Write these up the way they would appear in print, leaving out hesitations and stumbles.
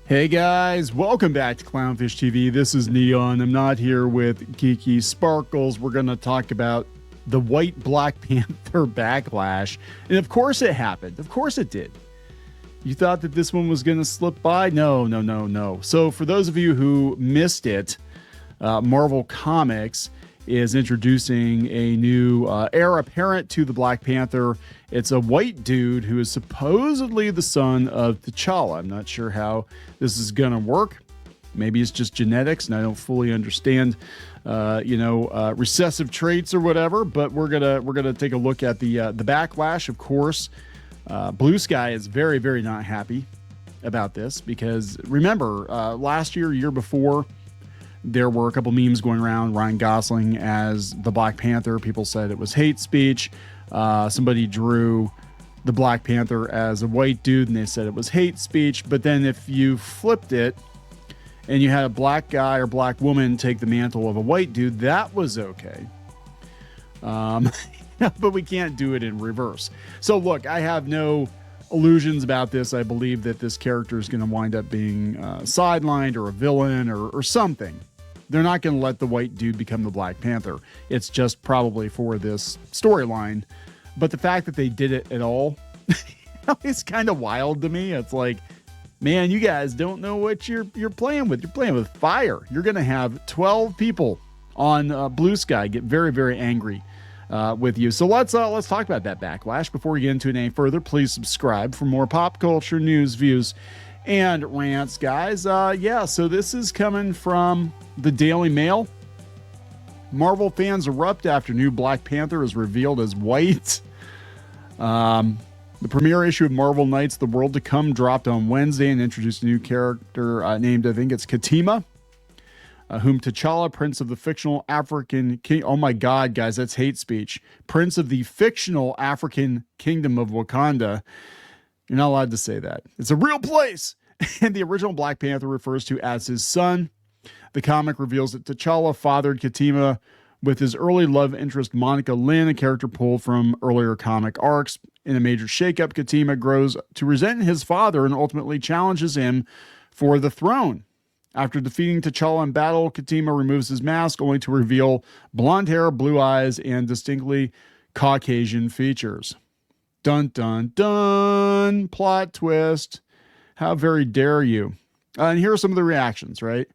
Hey guys, welcome back to Clownfish TV. This is Kneon. I'm not here with Geeky Sparkles. We're going to talk about the white Black Panther backlash. And of course it happened. Of course it did. You thought that this one was going to slip by? No. So for those of you who missed it, Marvel Comics is introducing a new heir apparent to the Black Panther. It's a white dude who is supposedly the son of T'Challa. I'm not sure how this is going to work. Maybe it's just genetics, and I don't fully understand, recessive traits or whatever. But we're gonna take a look at the backlash. Of course, Bluesky is very, very not happy about this because remember, last year before, there were a couple memes going around. Ryan Gosling as the Black Panther. People said it was hate speech. Somebody drew the Black Panther as a white dude and they said it was hate speech. But then if you flipped it and you had a black guy or black woman take the mantle of a white dude, that was okay. But we can't do it in reverse. So look, I have no illusions about this. I believe that this character is going to wind up being sidelined or a villain or something. They're not going to let the white dude become the Black Panther. It's just probably for this storyline. But the fact that they did it at all, it's kind of wild to me. It's like, man, you guys don't know what you're playing with. You're playing with fire. You're going to have 12 people on Bluesky get very, very angry with you. So let's talk about that backlash. Before we get into it any further, please subscribe for more pop culture news, views, and rants, guys. So this is coming from the Daily Mail. Marvel fans erupt after new Black Panther is revealed as white. The premiere issue of Marvel Knights: The World to Come dropped on Wednesday and introduced a new character named, I think it's Katima, whom T'Challa, Prince of the fictional African King. Oh my God, guys, that's hate speech. Prince of the fictional African Kingdom of Wakanda. You're not allowed to say that. It's a real place. And the original Black Panther refers to as his son. The comic reveals that T'Challa fathered Katima with his early love interest Monica Lynn, a character pulled from earlier comic arcs. In a major shakeup, Katima grows to resent his father and ultimately challenges him for the throne. After defeating T'Challa in battle, Katima removes his mask only to reveal blonde hair, blue eyes, and distinctly Caucasian features. Dun, dun, dun. Plot twist. How very dare you? And here are some of the reactions, right?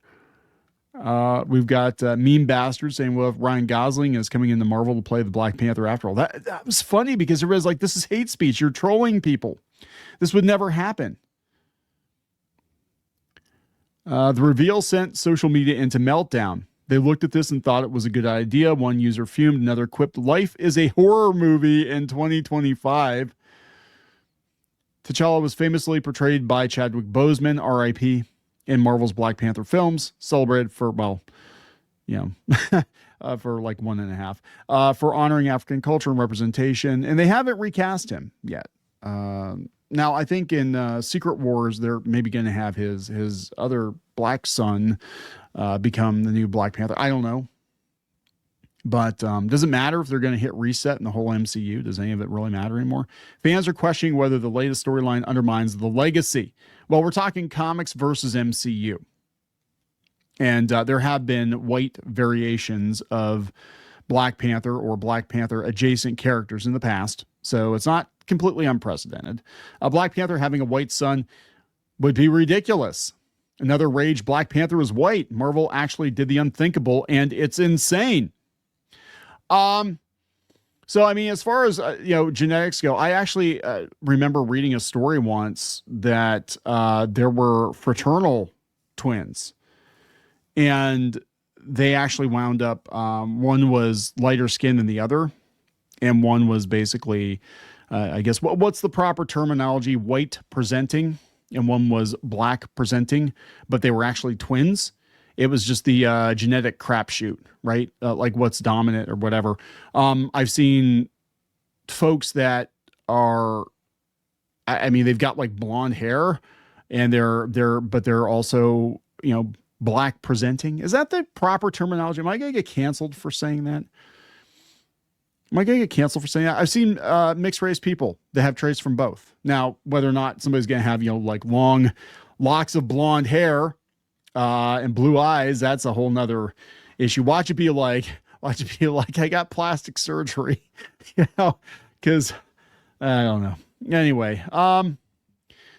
We've got Meme Bastard saying, well, if Ryan Gosling is coming into Marvel to play the Black Panther after all. That was funny because it was like, this is hate speech. You're trolling people. This would never happen. The reveal sent social media into meltdown. They looked at this and thought it was a good idea. One user fumed, another quipped, life is a horror movie in 2025. T'Challa was famously portrayed by Chadwick Boseman, R.I.P., in Marvel's Black Panther films, celebrated for, for like 1.5, for honoring African culture and representation. And they haven't recast him yet. Now, I think in Secret Wars, they're maybe going to have his other black son become the new Black Panther. I don't know. But does it matter if they're going to hit reset in the whole MCU? Does any of it really matter anymore? Fans are questioning whether the latest storyline undermines the legacy. Well, we're talking comics versus MCU. And there have been white variations of Black Panther or Black Panther adjacent characters in the past. So it's not completely unprecedented. Black Panther having a white son would be ridiculous. Another rage, Black Panther is white. Marvel actually did the unthinkable, and it's insane. So, I mean, as far as, genetics go, I actually remember reading a story once that there were fraternal twins, and they actually wound up, one was lighter skinned than the other, and one was basically, I guess, what's the proper terminology, white presenting, and one was black presenting, but they were actually twins. It was just the genetic crapshoot, right? Like what's dominant or whatever. I've seen folks that are, I mean, they've got like blonde hair, and they're also, black presenting. Is that the proper terminology? Am I going to get canceled for saying that? Am I going to get canceled for saying that? I've seen mixed race people that have traits from both. Now, whether or not somebody's going to have, like long locks of blonde hair and blue eyes, that's a whole nother issue. Watch it be like, I got plastic surgery, because I don't know. Anyway,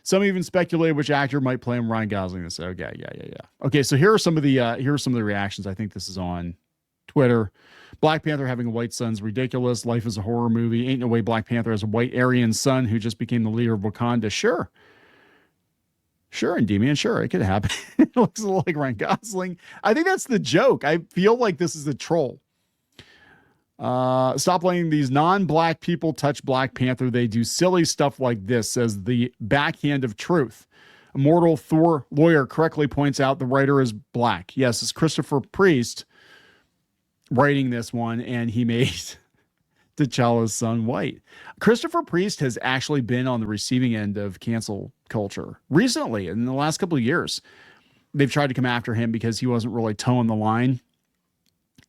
some even speculated which actor might play him. Ryan Gosling. This. Okay, yeah. Okay, so here are some of the reactions. I think this is on Twitter. Black Panther having a white son's ridiculous. Life is a horror movie. Ain't no way Black Panther has a white Aryan son who just became the leader of Wakanda. Sure, Endymion. Sure, it could happen. It looks a little like Ryan Gosling. I think that's the joke. I feel like this is a troll. Stop letting these non-black people touch Black Panther. They do silly stuff like this, says the backhand of truth. Immortal Thor lawyer correctly points out the writer is black. Yes, it's Christopher Priest writing this one, and he made T'Challa's son white. Christopher Priest has actually been on the receiving end of cancel culture recently. In the last couple of years, they've tried to come after him because he wasn't really towing the line.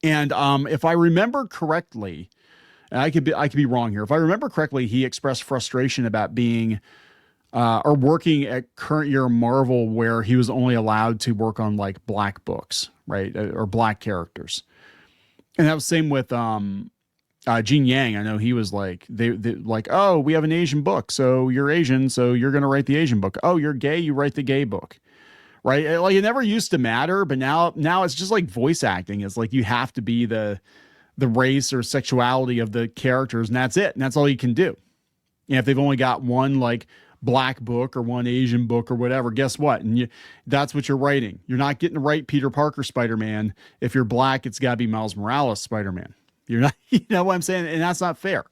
And if I remember correctly, and I could be wrong here. If I remember correctly, he expressed frustration about being or working at current year Marvel, where he was only allowed to work on like black books, right, or black characters. And that was same with Gene Yang. I know he was like they like, oh, we have an Asian book, so you're Asian, so you're gonna write the Asian book. Oh, you're gay, you write the gay book. Right? Like, it never used to matter, but now it's just like voice acting. It's like you have to be the race or sexuality of the characters, and that's it. And that's all you can do. And if they've only got one like black book or one Asian book or whatever, guess what? And that's what you're writing. You're not getting to write Peter Parker Spider-Man. If you're black, it's got to be Miles Morales Spider-Man. You're not, you know what I'm saying? And that's not fair.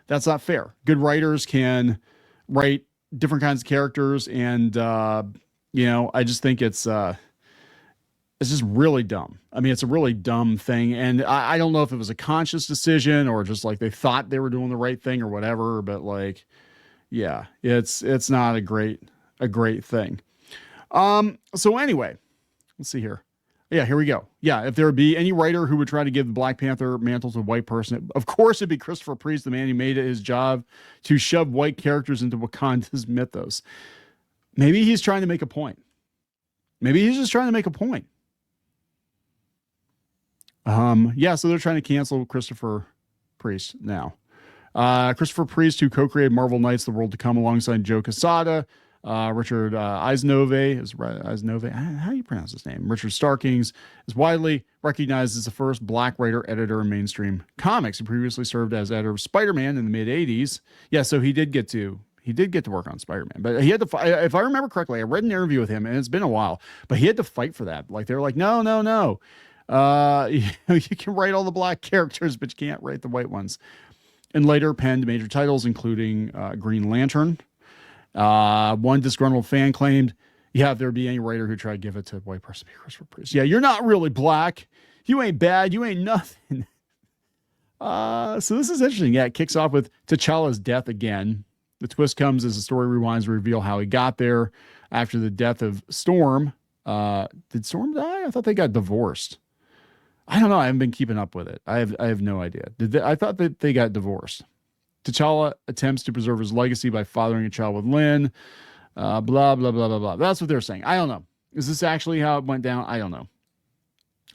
That's not fair. Good writers can write different kinds of characters, and I just think it's just really dumb. I mean, it's a really dumb thing. And I don't know if it was a conscious decision or just like they thought they were doing the right thing or whatever, but like, yeah, it's not a great thing. So anyway, let's see here. Yeah, here we go. Yeah, if there would be any writer who would try to give the Black Panther mantle to a white person, of course it'd be Christopher Priest, the man who made it his job to shove white characters into Wakanda's mythos. Maybe he's trying to make a point. Maybe he's just trying to make a point. Yeah, so they're trying to cancel Christopher Priest now. Christopher Priest, who co-created Marvel Knights, The World to Come, alongside Joe Quesada, Richard Eisnove, how do you pronounce his name? Richard Starkings is widely recognized as the first black writer, editor in mainstream comics. He previously served as editor of Spider-Man in the mid-'80s. Yeah, so he did get to work on Spider-Man, but he had to, if I remember correctly, I read an interview with him, and it's been a while, but he had to fight for that. Like, they're like, no. You can write all the black characters, but you can't write the white ones. And later penned major titles, including Green Lantern. One disgruntled fan claimed, yeah, if there'd be any writer who tried to give it to a white person, be Christopher Priest. Yeah, you're not really black. You ain't bad. You ain't nothing. So this is interesting. Yeah, it kicks off with T'Challa's death again. The twist comes as the story rewinds to reveal how he got there after the death of Storm. Did Storm die? I thought they got divorced. I don't know. I haven't been keeping up with it. I have no idea. I thought that they got divorced. T'Challa attempts to preserve his legacy by fathering a child with Lynn. Blah, blah, blah, blah, blah. That's what they're saying. I don't know. Is this actually how it went down? I don't know.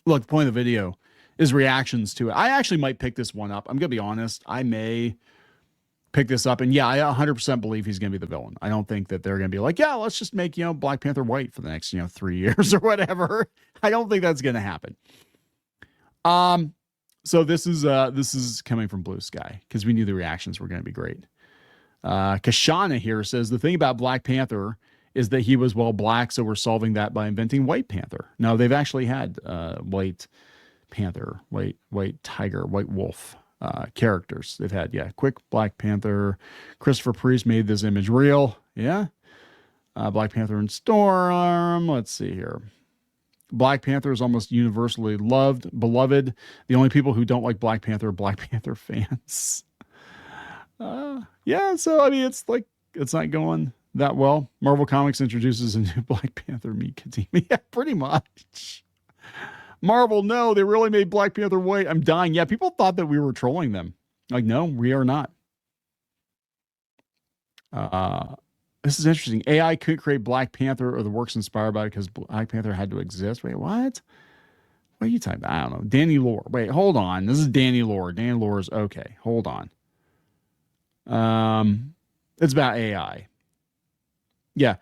Look, the point of the video is reactions to it. I actually might pick this one up. I'm going to be honest. I may pick this up. And yeah, I 100% believe he's going to be the villain. I don't think that they're going to be like, yeah, let's just make, Black Panther white for the next, 3 years or whatever. I don't think that's going to happen. So this is coming from Blue Sky, because we knew the reactions were going to be great. Kashana here says the thing about Black Panther is that he was black, so we're solving that by inventing White Panther. No, they've actually had White Panther, White Tiger, White Wolf characters. They've had, Quick, Black Panther. Christopher Priest made this image real. Yeah. Black Panther and Storm. Let's see here. Black Panther is almost universally beloved. The only people who don't like Black Panther are Black Panther fans. Yeah, so I mean, it's not going that well. Marvel Comics introduces a new Black Panther meet team. Yeah, pretty much. Marvel, no, they really made Black Panther white. I'm dying. Yeah, people thought that we were trolling them. Like, no, we are not. This is interesting. AI couldn't create Black Panther or the works inspired by it because Black Panther had to exist. Wait, what? What are you typing? I don't know. Danny Lore. Wait, hold on. This is Danny Lore. Danny Lore is okay. Hold on. It's about AI. Yeah.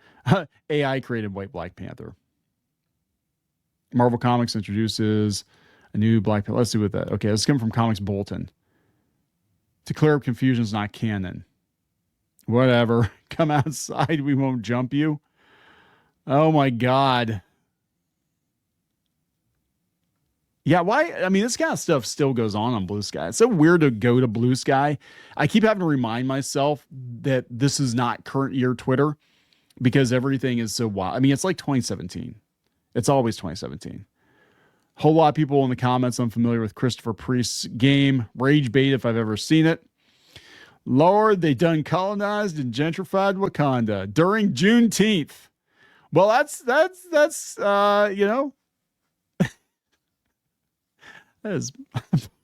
AI created White Black Panther. Marvel Comics introduces a new Black Panther. Let's see what that. Okay, this is coming from Comics Bulletin. To clear up confusion is not canon. Whatever. Come outside. We won't jump you. Oh my God. Yeah, why? I mean, this kind of stuff still goes on Blue Sky. It's so weird to go to Blue Sky. I keep having to remind myself that this is not current year Twitter because everything is so wild. I mean, it's like 2017. It's always 2017. Whole lot of people in the comments unfamiliar with Christopher Priest's game. Rage bait if I've ever seen it. Lord, they done colonized and gentrified Wakanda during Juneteenth. Well, that's you know, that is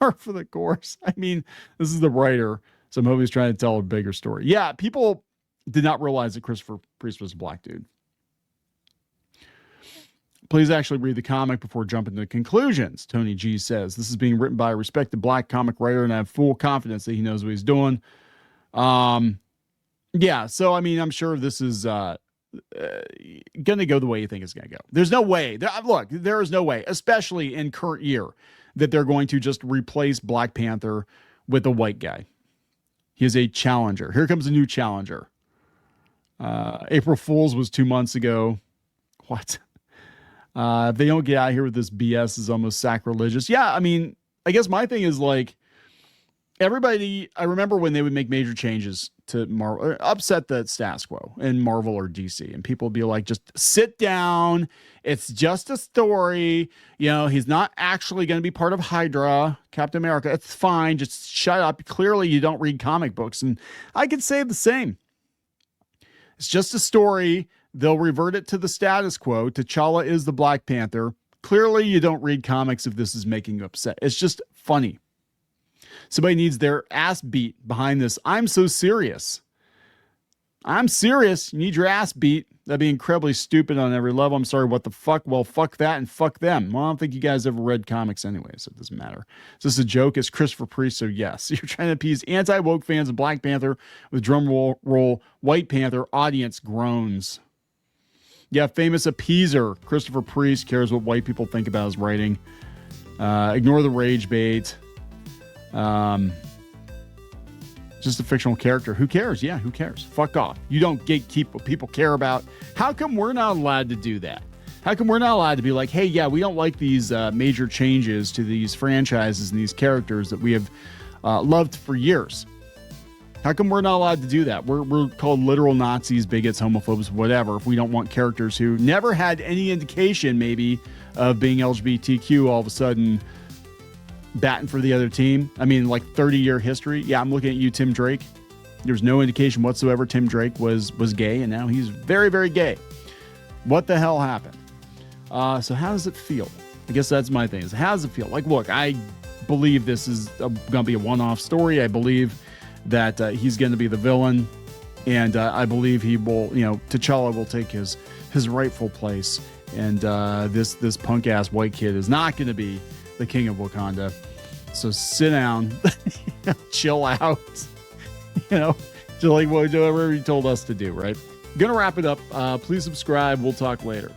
par for the course. I mean, this is the writer, so I'm hoping he's trying to tell a bigger story. Yeah, people did not realize that Christopher Priest was a black dude. Please actually read the comic before jumping to conclusions, Tony G says. This is being written by a respected black comic writer, and I have full confidence that he knows what he's doing. Yeah, so, I mean, I'm sure this is going to go the way you think it's going to go. There's no way. Look, there is no way, especially in current year, that they're going to just replace Black Panther with a white guy. He is a challenger. Here comes a new challenger. April Fool's was 2 months ago. What? If they don't get out of here with this BS, is almost sacrilegious. Yeah, I mean, I guess my thing is like everybody. I remember when they would make major changes to Marvel, upset the status quo in Marvel or DC, and people would be like, "Just sit down. It's just a story. You know, he's not actually going to be part of Hydra, Captain America. It's fine. Just shut up. Clearly, you don't read comic books." And I could say the same. It's just a story. They'll revert it to the status quo. T'Challa is the Black Panther. Clearly, you don't read comics if this is making you upset. It's just funny. Somebody needs their ass beat behind this. I'm so serious. I'm serious. You need your ass beat. That'd be incredibly stupid on every level. I'm sorry, what the fuck? Well, fuck that and fuck them. Well, I don't think you guys ever read comics anyway, so it doesn't matter. Is this a joke? It's Christopher Priest, so yes. You're trying to appease anti-woke fans of Black Panther with drum roll White Panther audience groans. Yeah, famous appeaser. Christopher Priest cares what white people think about his writing. Ignore the rage bait. Just a fictional character. Who cares? Yeah, who cares? Fuck off. You don't gatekeep what people care about. How come we're not allowed to do that? How come we're not allowed to be like, hey, yeah, we don't like these major changes to these franchises and these characters that we have loved for years? How come we're not allowed to do that? We're called literal Nazis, bigots, homophobes, whatever, if we don't want characters who never had any indication, maybe, of being LGBTQ all of a sudden batting for the other team. I mean, like 30-year history. Yeah, I'm looking at you, Tim Drake. There's no indication whatsoever Tim Drake was gay, and now he's very, very gay. What the hell happened? So how does it feel? I guess that's my thing. Is how does it feel? Like, look, I believe this is going to be a one-off story. I believe that he's going to be the villain, and I believe he will, you know, T'Challa will take his rightful place, and this punk-ass white kid is not going to be the king of Wakanda. So sit down, chill out, you know, just like whatever he told us to do, right? Gonna wrap it up. Please subscribe. We'll talk later.